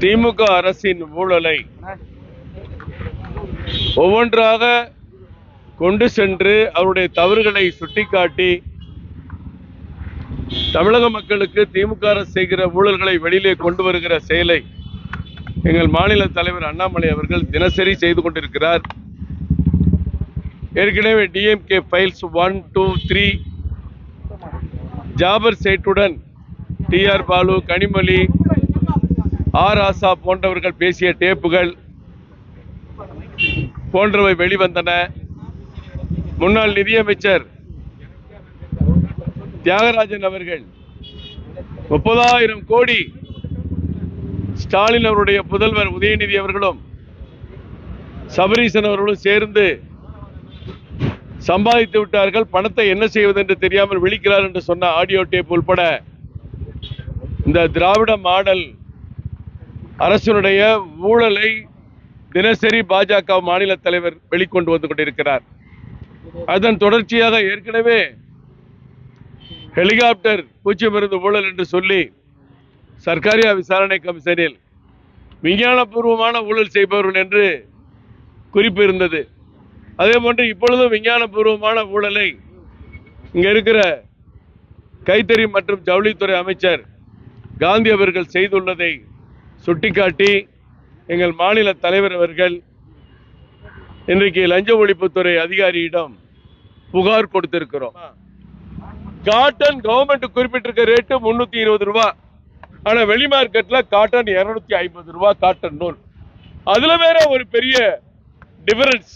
திமுக அரசின் ஊழலை ஒவ்வொன்றாக கொண்டு சென்று அவருடைய தவறுகளை சுட்டிக்காட்டி தமிழக மக்களுக்கு திமுக அரசு செய்கிற ஊழல்களை வெளியிலே கொண்டு வருகிற செயலை எங்கள் மாநில தலைவர் அண்ணாமலை அவர்கள் தினசரி செய்து கொண்டிருக்கிறார். ஏற்கனவே டிஎம்கே ஃபைல்ஸ் 1, 2, 3 ஜாபர் சேட்டுடன் டிஆர் பாலு, கனிமொழி, ஆர் ஆசா போன்றவர்கள் பேசிய டேப்புகள் போன்றவை வெளிவந்தன. முன்னாள் நிதியமைச்சர் தியாகராஜன் அவர்கள் 30,000 கோடி ஸ்டாலின் அவருடைய புதல்வர் உதயநிதி அவர்களும் சபரீசன் அவர்களும் சேர்ந்து சம்பாதித்து விட்டார்கள், பணத்தை என்ன செய்வது என்று தெரியாமல் விழிக்கிறார் என்று சொன்ன ஆடியோ டேப் உள்பட இந்த திராவிட மாடல் அரசினுடைய ஊழலை தினசரி பாஜக மாநில தலைவர் வெளிக்கொண்டு வந்து கொண்டிருக்கிறார். அதன் தொடர்ச்சியாக ஏற்கனவே ஹெலிகாப்டர் பூச்சி மருந்து ஊழல் என்று சொல்லி சர்க்காரியா விசாரணை கமிஷனில் விஞ்ஞானபூர்வமான ஊழல் செய்பவர்கள் என்று குறிப்பு இருந்தது. அதே போன்று இப்பொழுதும் விஞ்ஞானபூர்வமான ஊழலை இங்க இருக்கிற கைத்தறி மற்றும் ஜவுளித்துறை அமைச்சர் காந்தி அவர்கள் செய்துள்ளதை சுட்டிக்காட்டி எங்கள் மாநில தலைவர் அவர்கள் இன்றைக்கு லஞ்ச ஒழிப்புத்துறை அதிகாரியிடம் புகார் கொடுத்திருக்கிறோம். காட்டன் கவர்மெண்ட் குறிப்பிட்டிருக்க ரேட்டு 320 ரூபாய், ஆனா வெளி மார்க்கெட்ல காட்டன் 250 ரூபாய் காட்டன் நூல். அதுல வேற ஒரு பெரிய டிஃபரன்ஸ்,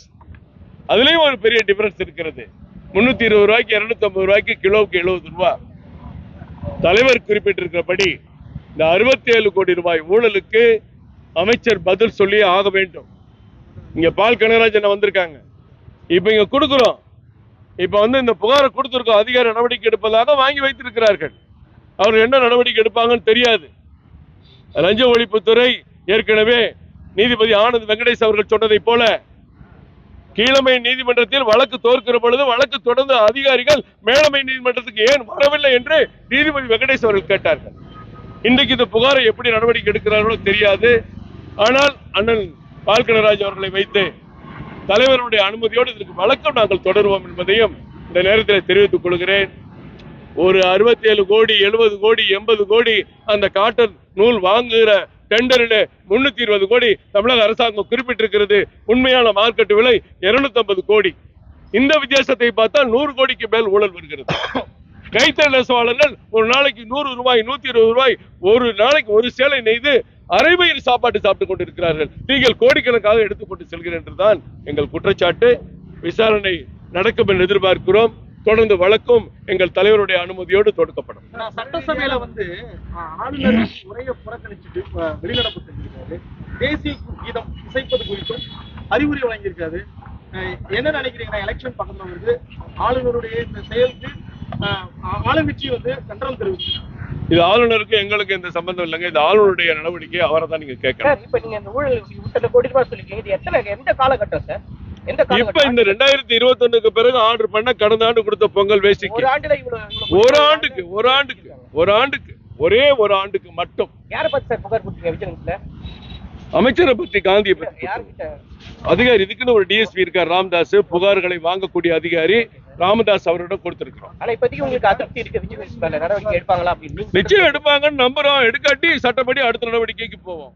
அதுலயும் ஒரு பெரிய டிஃபரன்ஸ் இருக்கிறது. 320 ரூபாய்க்கு 250 ரூபாய்க்கு கிலோவுக்கு 70 ரூபாய். தலைவர் குறிப்பிட்டிருக்கிறபடி இந்த 67 கோடி ரூபாய் ஊழலுக்கு அமைச்சர் பதில் சொல்லி ஆக வேண்டும். இங்க பால் கனகராஜன் வந்திருக்காங்க, இப்ப இங்க கொடுக்கிறோம், இப்ப இந்த புகாரை கொடுத்திருக்கோம், அதிகாரி நடவடிக்கை எடுப்பதாக வாங்கி வைத்திருக்கிறார்கள். அவர்கள் என்ன நடவடிக்கை எடுப்பாங்கன்னு தெரியாது. லஞ்ச ஒழிப்புத்துறை ஏற்கனவே நீதிபதி ஆனந்த் வெங்கடேஷ் அவர்கள் சொன்னதை போல கீழமை நீதிமன்றத்தில் வழக்கு தோற்கிற பொழுது வழக்கு தொடர்ந்து அதிகாரிகள் மேலமை நீதிமன்றத்துக்கு ஏன் வரவில்லை என்று நீதிபதி வெங்கடேஷ் அவர்கள் கேட்டார்கள். இன்றைக்கு இந்த புகாரை எப்படி நடவடிக்கை எடுக்கிறார்களோ தெரியாது. ஆனால் அண்ணன் பால் கனகராஜ் அவர்களை வைத்து தலைவருடைய அனுமதியோடு இதற்கு வழக்கம் நாங்கள் தொடருவோம் என்பதையும் இந்த நேரத்தில் தெரிவித்துக் கொள்கிறேன். ஒரு 67 கோடி, 70 கோடி, 80 கோடி அந்த காட்டன் நூல் வாங்குகிற டெண்டரில் 320 கோடி தமிழக அரசாங்கம் குறிப்பிட்டிருக்கிறது. உண்மையான மார்க்கெட் விலை 250 கோடி. இந்த வித்தியாசத்தை பார்த்தால் 100 கோடிக்கு மேல் ஊழல் வருகிறது. கைத்தறி நெசவாளர்கள் ஒரு நாளைக்கு 100 ரூபாய், 120 ரூபாய், ஒரு நாளைக்கு ஒரு சேலை நெய்து அரைவயிறு சாப்பாட்டு சாப்பிட்டுக் கொண்டிருக்கிறார்கள். நீங்கள் கோடிக்கணக்காக எடுத்துக்கொண்டு செல்கிறேன் என்றுதான் எங்கள் குற்றச்சாட்டு. விசாரணை நடக்கும் என்று எதிர்பார்க்கிறோம். தொடர்ந்து வழக்கும் எங்கள் தலைவருடைய அனுமதியோடு தொடுக்கப்படும். சட்டசபையில ஆளுநர் உரையை புறக்கணிச்சுட்டு வெளிநடப்பு செஞ்சிருக்காரு. தேசிய கீதம் இசைப்பது குறித்தும் அறிவுரை வழங்கியிருக்காரு. என்ன நினைக்கிறீங்கன்னா, எலெக்ஷன் பக்கத்துல வருது, ஆளுநருடைய இந்த செயலுக்கு ஆளுங்கட்சி கண்டனம் தெரிவிச்சு. இது ஆளுநருக்கு எங்களுக்கு எந்த சம்பந்தம் இல்லைங்க. இது ஆளுநருடைய நடவடிக்கை, அவரை தான் நீங்க கேட்கணும். இப்ப நீங்க இந்த ஊழல் 100 கோடி ரூபாய் சொல்லிருக்கீங்க, இது எந்த காலகட்டம் சார்? இப்ப இந்த 2021க்கு பிறகு ஆர்டர் பண்ண கடந்த ஆண்டு கொடுத்த பொங்கல் வேஷ்டிக்கு ஒரு ஆண்டுக்கு ஒரே ஒரு ஆண்டுக்கு மட்டும். யாரை பத்தி சார் புகார் கொடுத்தீங்க விஜயநகரத்துல? அமைச்சரை பத்தி, காந்தியை பத்தி. அதிகாரி இதுக்குன்னு ஒரு டிஎஸ்பி இருக்கார் ராமதாஸ், புகார்களை வாங்கக்கூடிய அதிகாரி ராமதாஸ் அவரிடம் கொடுத்திருக்கிறோம். ஆனா இப்போதைக்கு உங்களுக்கு அதிருப்தி இருக்கு, விஜயநகரத்துல நடவடிக்கை எடுப்பாங்களா அப்படின்னு? நிச்சயம் எடுப்பாங்கன்னு நம்புறோம். எடுக்காட்டி சட்டப்படி அடுத்த நடவடிக்கைக்கு போவோம்.